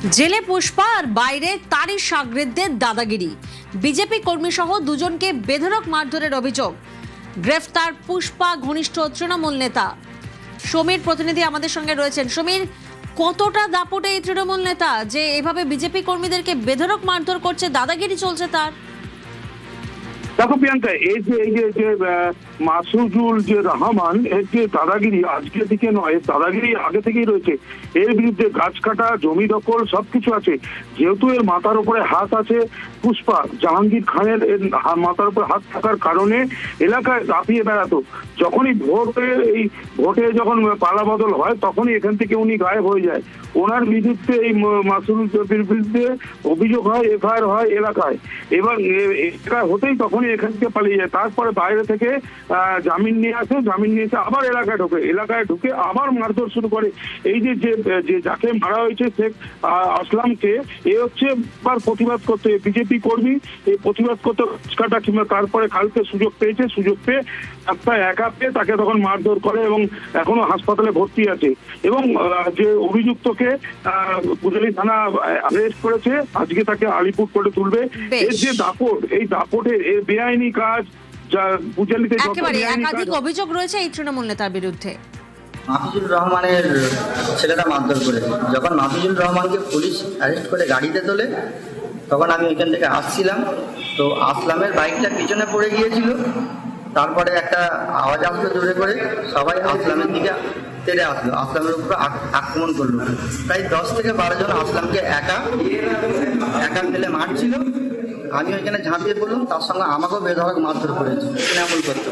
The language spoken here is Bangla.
জেলে পুষ্পা আর বাইরে তারই শাগরেদদের দাদাগিরি। বিজেপি কর্মী সহ দুজনকে বেধড়ক মারধরের অভিযোগ। গ্রেফতার পুষ্পা ঘনিষ্ঠ তৃণমূল নেতা। সমীর প্রতিনিধি আমাদের সঙ্গে রয়েছেন। সমীর, কতটা দাপটে এই তৃণমূল নেতা যে এভাবে বিজেপি কর্মীদেরকে বেধড়ক মারধর করছে, দাদাগিরি চলছে তার? দেখো প্রিয়াঙ্কা, এই যে মাসুদুল যে রহমান, এর যে দাদাগিরি আজকে থেকে নয়, দাদাগিরি আগে থেকেই রয়েছে। এর বিরুদ্ধে গাছ কাটা, জমি দখল সবকিছু আছে। যেহেতু এর মাথার উপরে হাত আছে পুষ্পা, জাহাঙ্গীর খানের এর মাথার উপরে হাত থাকার কারণে এলাকায় দাপিয়ে বেড়াতো। যখনই ভোটে যখন পালা বদল হয়, তখনই এখান থেকে উনি গায়েব হয়ে যায়। ওনার বিরুদ্ধে এই মাসুদুল বিরুদ্ধে অভিযোগ হয়, এফআইআর হয় এলাকায়, এবং এলাকায় হতেই তখনই এখান থেকে পালিয়ে যায়। তারপরে বাইরে থেকে জামিন নিয়ে আসে, জামিন নিয়ে এসে আবার এলাকায় ঢুকে আবার মারধর শুরু করে। এই যে যাকে মারা হয়েছে শেখ আসলামকে, এ হচ্ছে প্রতিবাদ করতে, বিজেপি কর্মী, এই প্রতিবাদ করতে কাটা কিংবা তারপরে কালকে সুযোগ পেয়ে একটা একা পেয়ে তাকে তখন মারধর করে এবং এখনো হাসপাতালে ভর্তি আছে। এবং যে অভিযুক্তকে গুজরালি থানা অ্যারেস্ট করেছে, আজকে তাকে আলিপুর কোর্টে তুলবে। এর যে দাপট, এই দাপটের এর বেআইনি কাজ, যা গুজরালিতে একাধিক অভিযোগ রয়েছে এই তৃণমূল নেতার বিরুদ্ধে। মাফিজুল রহমানের ছেলেটা মারধর করেছে। যখন মাফিজুল রহমানকে পুলিশ অ্যারেস্ট করে গাড়িতে তোলে, তখন আমি ওইখান থেকে আসছিলাম। তো আসলামের বাইকটা পিছনে পড়ে গিয়েছিল। তারপরে একটা আওয়াজ আসলো জোরে করে, সবাই আসলামের দিকে তেড়ে আসলো, আসলামের উপর আক্রমণ করলো। প্রায় 10 থেকে 12 জন আসলামকে একা ফেলে মারছিল। আমি ওইখানে ঝাঁপিয়ে পড়লাম, তার সঙ্গে আমাকেও বেধড়ক মারধর করেছে তৃণমূল করতো।